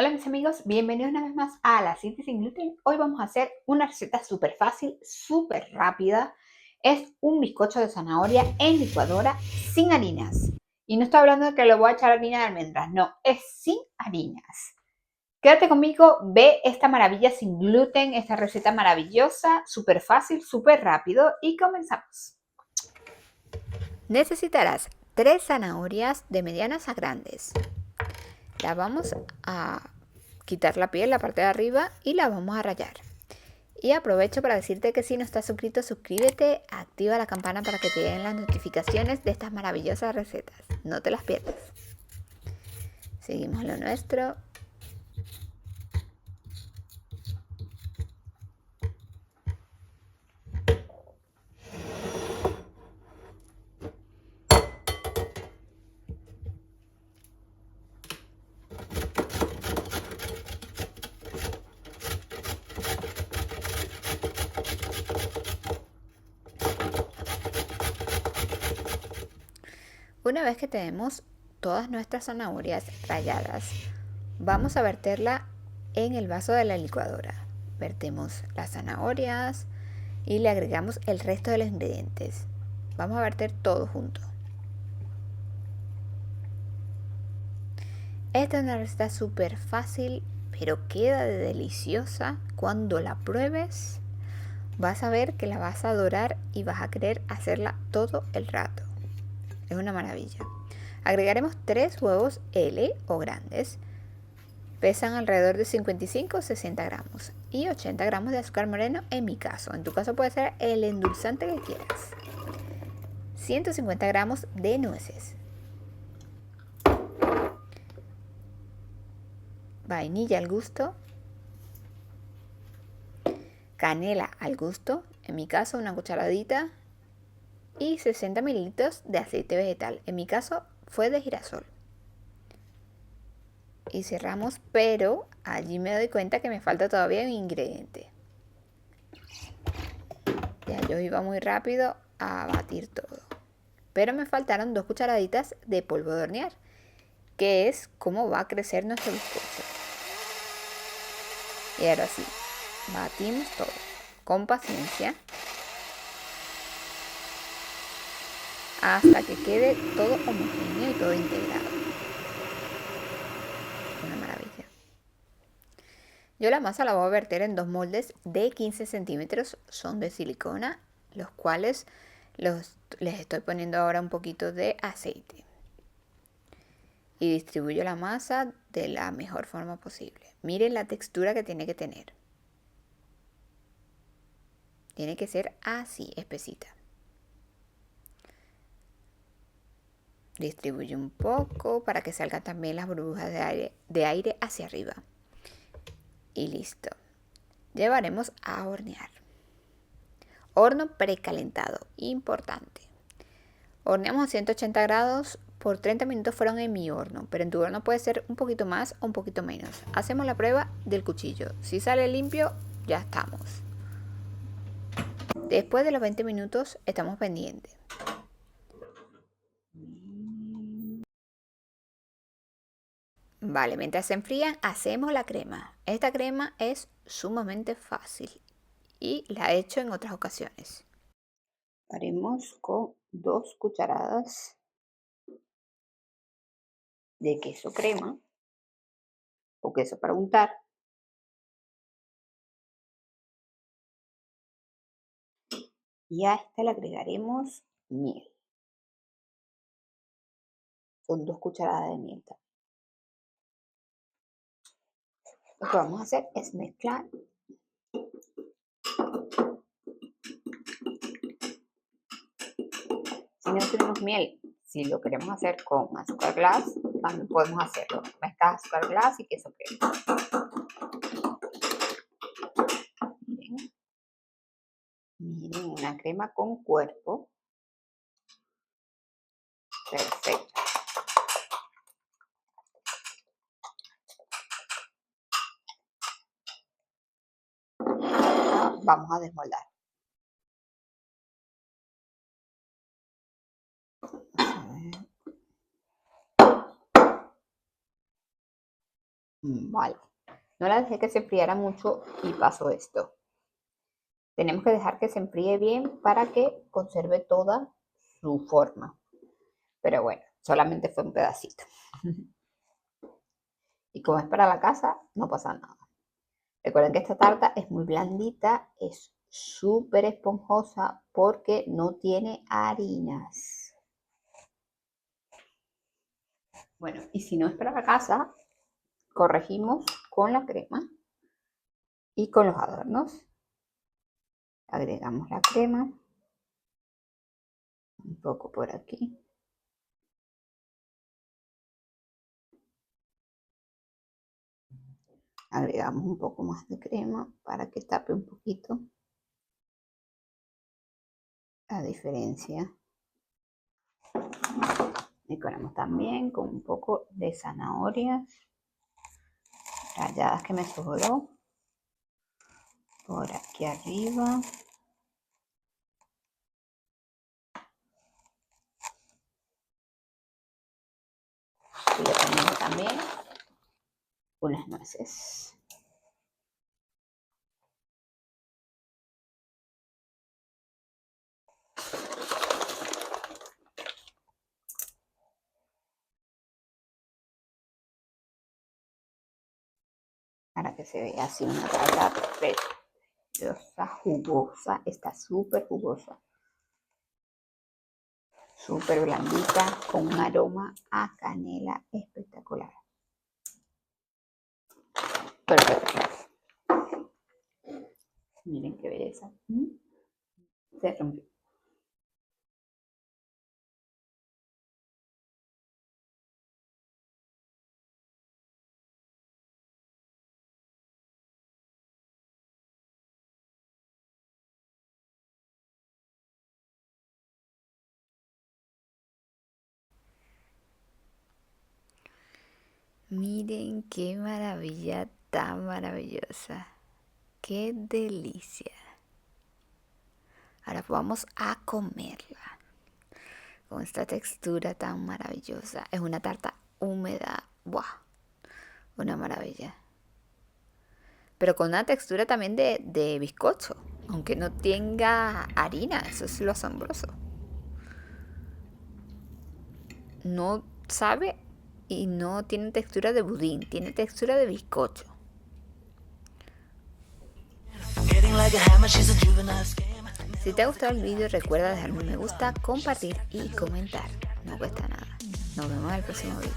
Hola mis amigos, bienvenidos una vez más a La City Sin Gluten. Hoy vamos a hacer una receta súper fácil, súper rápida. Es un bizcocho de zanahoria en licuadora sin harinas. Y no estoy hablando de que le voy a echar harina de almendras, no, es sin harinas. Quédate conmigo, ve esta maravilla sin gluten, esta receta maravillosa, súper fácil, súper rápido y comenzamos. Necesitarás 3 zanahorias de medianas a grandes. La vamos a quitar la piel, la parte de arriba, y la vamos a rallar. Y aprovecho para decirte que si no estás suscrito, suscríbete, activa la campana para que te lleguen las notificaciones de estas maravillosas recetas. No te las pierdas. Seguimos lo nuestro. Una vez que tenemos todas nuestras zanahorias ralladas, vamos a verterla en el vaso de la licuadora. Vertemos las zanahorias y le agregamos el resto de los ingredientes. Vamos a verter todo junto. Esta es una receta súper fácil, pero queda de deliciosa. Cuando la pruebes, vas a ver que la vas a adorar y vas a querer hacerla todo el rato. Es una maravilla. Agregaremos 3 huevos L o grandes. Pesan alrededor de 55 o 60 gramos. Y 80 gramos de azúcar moreno en mi caso. En tu caso puede ser el endulzante que quieras. 150 gramos de nueces. Vainilla al gusto. Canela al gusto, en mi caso una cucharadita, y 60 mililitros de aceite vegetal, en mi caso fue de girasol. Y cerramos, pero allí me doy cuenta que me falta todavía un ingrediente. Ya yo iba muy rápido a batir todo, pero me faltaron 2 cucharaditas de polvo de hornear, que es cómo va a crecer nuestro bizcocho. Y ahora sí, batimos todo con paciencia hasta que quede todo homogéneo y todo integrado. Una maravilla. Yo la masa la voy a verter en 2 moldes de 15 centímetros, son de silicona, los cuales les estoy poniendo ahora un poquito de aceite. Y distribuyo la masa de la mejor forma posible. Miren la textura que tiene que tener. Tiene que ser así, espesita. Distribuyo un poco para que salgan también las burbujas de aire hacia arriba. Y listo. Llevaremos a hornear. Horno precalentado, importante. Horneamos a 180 grados por 30 minutos fueron en mi horno, pero en tu horno puede ser un poquito más o un poquito menos. Hacemos la prueba del cuchillo. Si sale limpio, ya estamos. Después de los 20 minutos estamos pendientes. Vale, mientras se enfrían, hacemos la crema. Esta crema es sumamente fácil y la he hecho en otras ocasiones. Haremos con 2 cucharadas de queso crema o queso para untar. Y a esta le agregaremos miel. Son 2 cucharadas de miel. Lo que vamos a hacer es mezclar. Si no tenemos miel, si lo queremos hacer con azúcar glass, también podemos hacerlo. Mezclas azúcar glass y queso crema. Miren, miren, una crema con cuerpo. Perfecto. Vamos a desmoldar. Vale. No la dejé que se enfriara mucho y pasó esto. Tenemos que dejar que se enfríe bien para que conserve toda su forma. Pero bueno, solamente fue un pedacito. Y como es para la casa, no pasa nada. Recuerden que esta tarta es muy blandita, es súper esponjosa porque no tiene harinas. Bueno, y si no es para la casa, corregimos con la crema y con los adornos. Agregamos la crema, un poco por aquí. Agregamos un poco más de crema para que tape un poquito la diferencia. Decoramos también con un poco de zanahorias ralladas que me sobró por aquí arriba. Y le ponemos también unas nueces. Para que se vea así una tarta preciosa, jugosa. Está súper jugosa. Súper blandita, con un aroma a canela espectacular. Perfecto. Miren qué belleza. Se rompió. Miren qué maravilla tan maravillosa. Qué delicia. Ahora vamos a comerla con esta textura tan maravillosa. Es una tarta húmeda. ¡Buah! Una maravilla. Pero con una textura también de bizcocho. Aunque no tenga harina. Eso es lo asombroso. No sabe y no tiene textura de budín. Tiene textura de bizcocho. Si te ha gustado el vídeo, recuerda dejarme un me gusta, compartir y comentar. No cuesta nada. Nos vemos en el próximo vídeo.